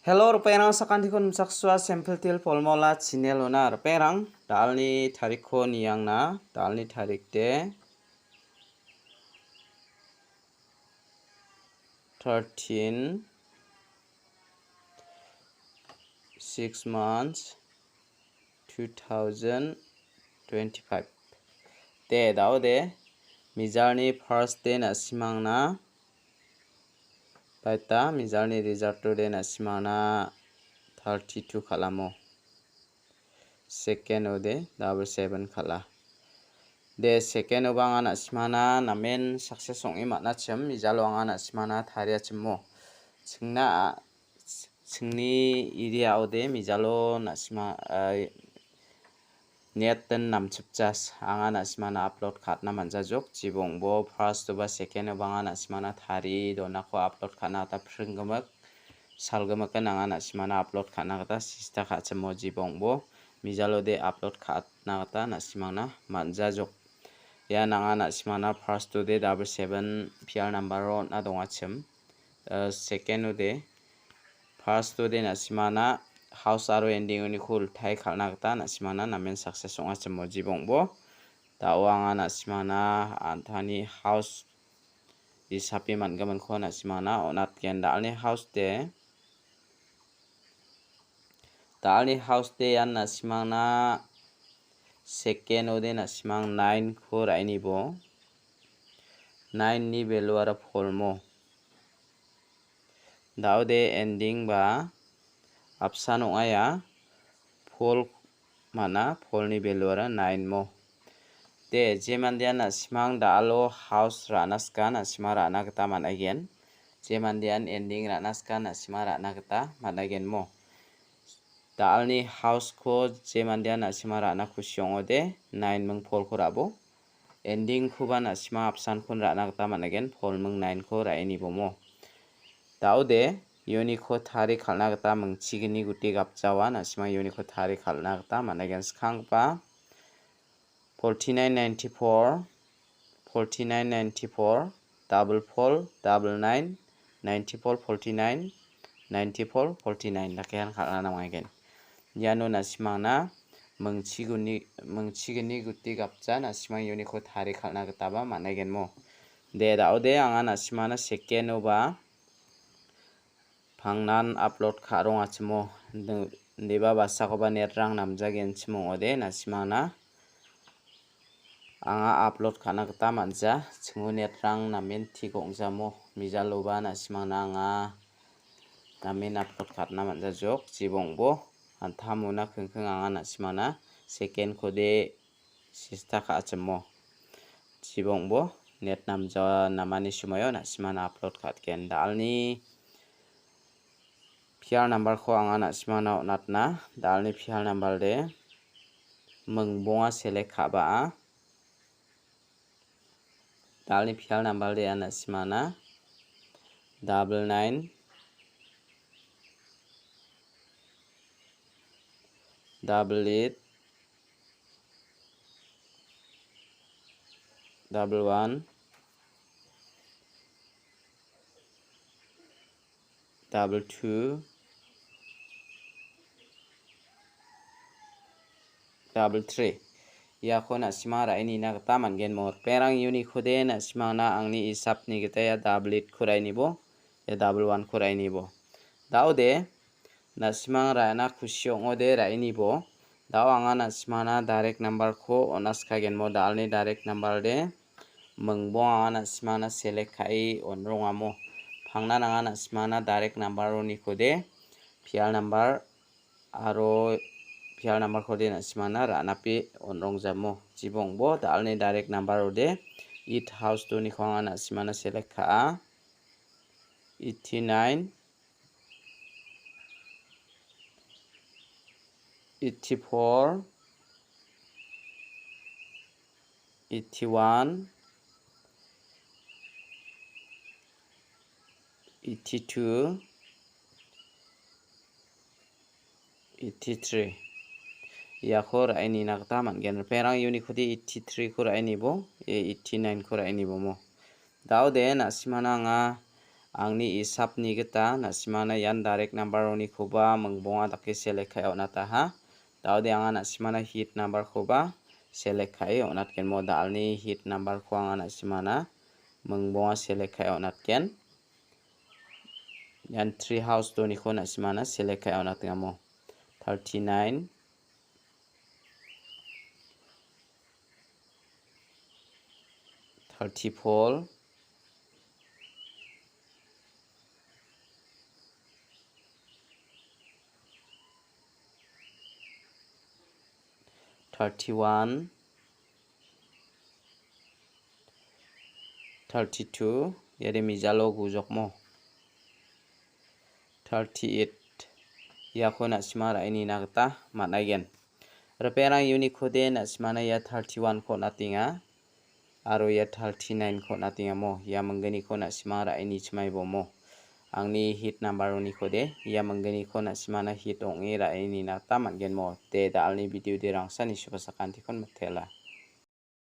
Hello ruperang sakantikon saksua sampletil polmola chinelona ruperang dalni tarikho niyangna dalni tarikte 13 6 months 2025 te daude mijalni first day na simangna Baita mijalni result de na simana 32 khalamo second ode double 7 khala de second obanga na simana namen success ong imana chem mijalo anga na simana tharia chemmo chingni area ode mijalo na sima net ten namchipjas anga na simana upload khatna manjajok jibongbo first oba second obanga na simana thari donako upload khana ta phringgamak salgamak anga na simana upload khana ta sista khachemo jibongbo mijalo de upload khatna ta na simana manjajok ya nanga na simana first ode double 7 pr number ro na dongachem second ode first ode na simana house aro ending oni khul thai khalna ta na simana namen success ong achemo jibongbo tawanga na simana anthani house isapi mangaman kho na simana onat ken dalni house yan na simana second ode na simang 9 kho raini bo 9 ni value ara polmo daude ending ba option ongaya pol mana polni value ara 9 mo de jemandian na simang dalo house ranaska na sima rana gata managen jemandian ending ranaska na sima rana gata managen mo dalni house ko jemandian na sima rana khusyong ode 9 mung pol ko rabo ending khuba na sima option khun rana gata managen pol mung 9 ko raini bomo daude Uniko thari khalna gata mungchigini guti gapjawa na sima Uniko thari khalna gata managen skhangpa 4994 double pol double 9 94 49 94 49 lakian khalna namagen yano na simana mungchigini guti gapja na sima Uniko thari khalna gata ba managen mo de daude anga na simana second oba phangnan upload kharong achmo deba basakoba net rang namjagen chimo ode na simana anga upload khana gata manja chingu net rang namen thigongjamo mijaloba na simana anga namen upload khatna manja jok jibongbo anthamuna khengkheng anga na simana second khode sista kha achmo jibongbo net namja namani sumayo na simana upload khatken dalni PR number ko anga na simana onatna dalni PR number de mungbonga select khaba dalni PR number de ana simana 99 88 11 22 33 yako na sima raini na gata mangen mor perang uni khode na sima na angni isap ni gata ya double 8 khurai ni bo ya double 1 khurai ni bo daude na sima raina khusyong ode raini bo daw anga na sima na direct number kho onas khagen mo dalni direct number de mungbo anga na sima na select khai onronga mo phangna anga na sima na direct number oni khode PR number aro PR number khode na simana ranapi onrongjamo jibongbo dalni direct number ode it house to ni khonga na simana select kha 89 84 81 82 83 yakhor aini nakta mangen perang uni khodi 83 khur aini bo 89 khur aini bo mo daude na simana nga Angni isap ni kita nasimana yan direct number ni khoba mengbonga dake select khai onata ha. Daude anga nasimana hit number khoba select khai onat ken mo dalni hit number ko anga nasimana mengbonga select khai onat ken. Yan tree house to ni ko nasimana select khai onat ngamo. 39 34 31 32 yade mijalo gujok mo 38 yako nasimara ini nagta managen reperang unit khode nasimana ya 31 ko natinga aro ya 39 ko natinga mo ya menggani ko nasimara ini chmai bomo angni hit number ni khode ya menggani ko nasimana hit ongi ra ini nagta mangen mo te dalni video dirangsa ni supasakanti kon matela